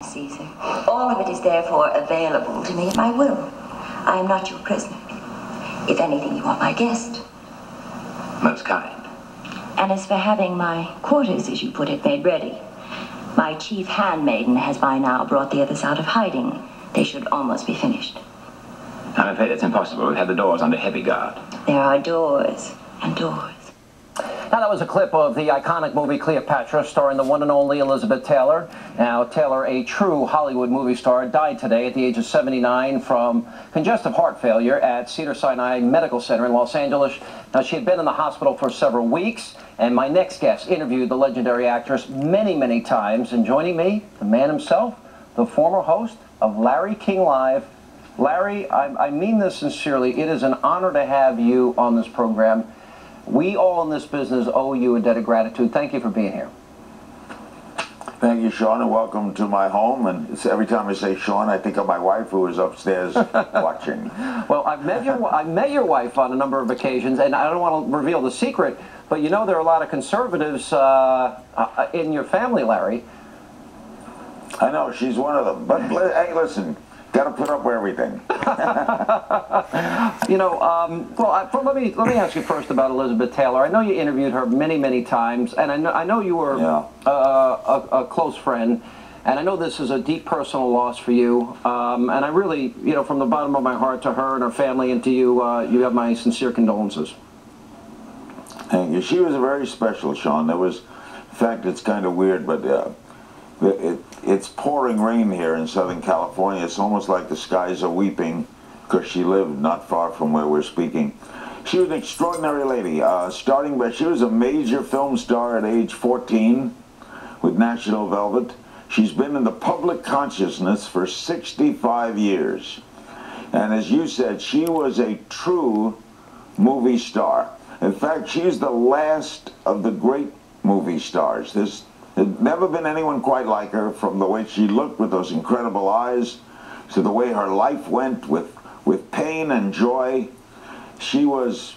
Caesar. All of it is therefore available to me at my will. I am not your prisoner. If anything, you are my guest. That's kind. And as for having my quarters, as you put it, made ready, my chief handmaiden has by now brought the others out of hiding. They should almost be finished. I'm afraid it's impossible. We've had the doors under heavy guard. There are doors and doors. Now, that was a clip of the iconic movie Cleopatra, starring the one and only Elizabeth Taylor. Now, Taylor, a true Hollywood movie star, died today at the age of 79 from congestive heart failure at Cedars-Sinai Medical Center in Los Angeles. Now, she had been in the hospital for several weeks, and my next guest interviewed the legendary actress many, many times. And joining me, the man himself, the former host of Larry King Live. Larry, I mean this sincerely. It is an honor to have you on this program. We all in this business owe you a debt of gratitude. Thank you for being here. Thank you, Sean, and welcome to my home. And every time I say Sean, I think of my wife, who is upstairs watching. Well, I've met your wife on a number of occasions, and I don't want to reveal the secret, but you know there are a lot of conservatives in your family, Larry. I know, she's one of them. But hey, listen, got to put up with everything. You know, let me ask you first about Elizabeth Taylor. I know you interviewed her many, many times, and I know you were a close friend, and I know this is a deep personal loss for you. And I really, you know, from the bottom of my heart to her and her family and to you, you have my sincere condolences. Thank you. She was very special, Sean. There was, in fact, it's kind of weird, but it's pouring rain here in Southern California. It's almost like the skies are weeping because she lived not far from where we're speaking. She was an extraordinary lady. She was a major film star at age 14 with National Velvet. She's been in the public consciousness for 65 years. And as you said, she was a true movie star. In fact, she's the last of the great movie stars. There's never been anyone quite like her, from the way she looked with those incredible eyes to the way her life went with pain and joy. She wrote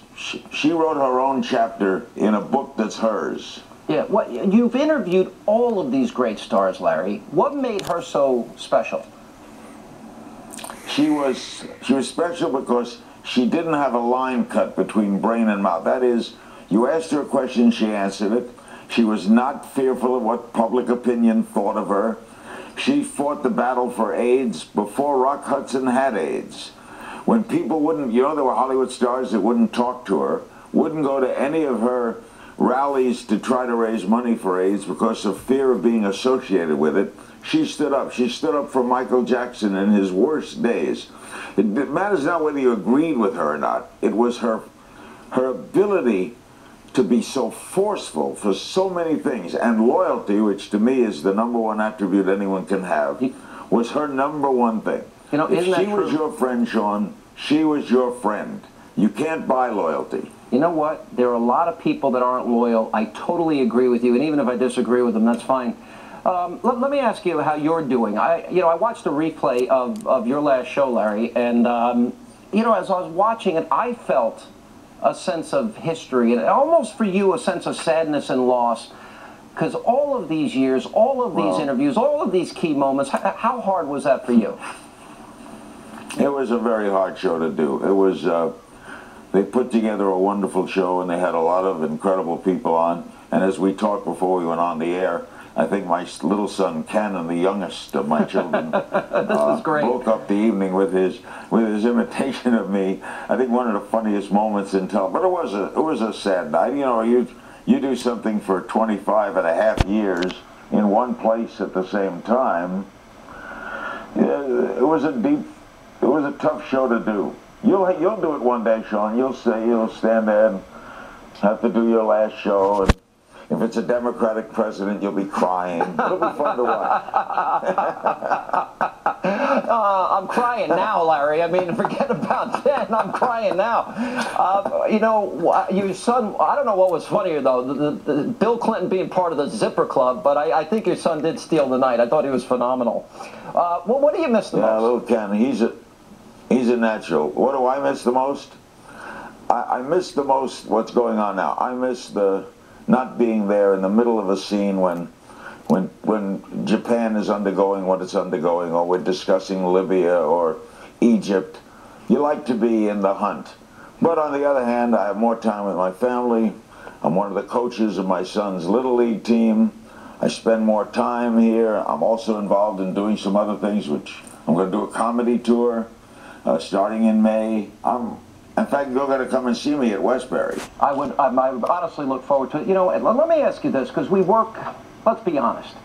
her own chapter in a book that's hers. Yeah, you've interviewed all of these great stars, Larry. What made her so special? She was special because she didn't have a line cut between brain and mouth. That is, you asked her a question, she answered it. She was not fearful of what public opinion thought of her. She fought the battle for AIDS before Rock Hudson had AIDS. When people wouldn't, you know, there were Hollywood stars that wouldn't talk to her, wouldn't go to any of her rallies to try to raise money for AIDS because of fear of being associated with it. She stood up. She stood up for Michael Jackson in his worst days. It matters not whether you agreed with her or not. It was her ability to be so forceful for so many things, and loyalty, which to me is the #1 attribute anyone can have, was her #1 thing. You know, if she was your friend, Sean, she was your friend. You can't buy loyalty. You know what? There are a lot of people that aren't loyal. I totally agree with you, and even if I disagree with them, that's fine. Let me ask you how you're doing. I watched a replay of your last show, Larry, and you know, as I was watching it, I felt a sense of history, and almost for you, a sense of sadness and loss, because all of these years, all of these interviews, all of these key moments, how hard was that for you? It was a very hard show to do. It was, they put together a wonderful show, and they had a lot of incredible people on, and as we talked before we went on the air, I think my little son Ken, and the youngest of my children, broke up the evening with his imitation of me. I think one of the funniest moments in television. But it was a sad night. You know, you do something for 25.5 years in one place at the same time. It was a tough show to do. You'll do it one day, Sean. You'll stand there and have to do your last show, and if it's a Democratic president, you'll be crying. It'll be fun to watch. I'm crying now, Larry. I mean, forget about then. I'm crying now. You know, your son, I don't know what was funnier, though, the Bill Clinton being part of the Zipper Club, but I think your son did steal the night. I thought he was phenomenal. Well, what do you miss the most? Yeah, little Ken, he's a natural. What do I miss the most? I miss the most what's going on now. I miss the not being there in the middle of a scene when when Japan is undergoing what it's undergoing, or we're discussing Libya or Egypt. You like to be in the hunt. But on the other hand, I have more time with my family. I'm one of the coaches of my son's Little League team. I spend more time here. I'm also involved in doing some other things, which I'm going to do a comedy tour starting in May. In fact, you're going to come and see me at Westbury. I would honestly look forward to it. You know, let me ask you this, because we work, let's be honest,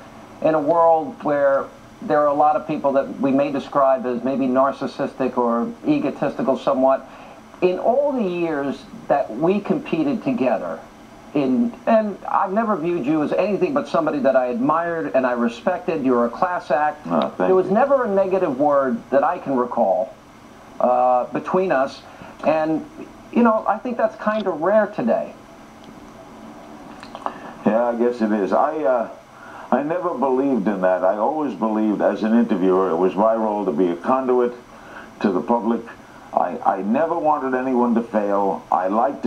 in a world where there are a lot of people that we may describe as maybe narcissistic or egotistical somewhat. In all the years that we competed together, and I've never viewed you as anything but somebody that I admired and I respected. You were a class act. There was never a negative word that I can recall between us. And, you know, I think that's kind of rare today. Yeah, I guess it is. I never believed in that. I always believed as an interviewer it was my role to be a conduit to the public. I never wanted anyone to fail. I like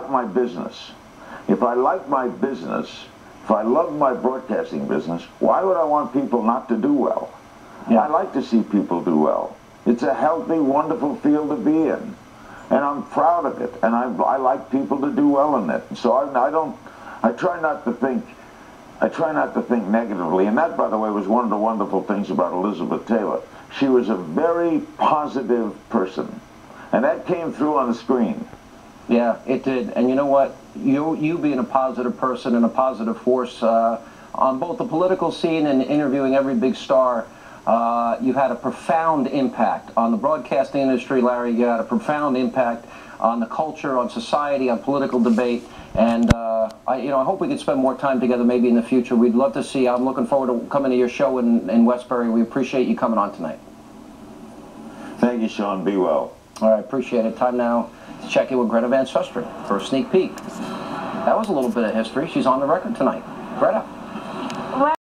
my business. If I like my business, if I love my broadcasting business, why would I want people not to do well? Yeah. I like to see people do well. It's a healthy, wonderful field to be in. And I'm proud of it. And I like people to do well in it. So I try not to think negatively. And that, by the way, was one of the wonderful things about Elizabeth Taylor. She was a very positive person. And that came through on the screen. Yeah, it did. And you know what? You being a positive person and a positive force on both the political scene and interviewing every big star, you've had a profound impact on the broadcasting industry, Larry. You had a profound impact on the culture, on society, on political debate. And I hope we could spend more time together maybe in the future. We'd love to see you. I'm looking forward to coming to your show in Westbury. We appreciate you coming on tonight. Thank you, Sean. Be well. All right, appreciate it. Time now to check in with Greta Van Susteren for a sneak peek. That was a little bit of history. She's on the record tonight. Greta.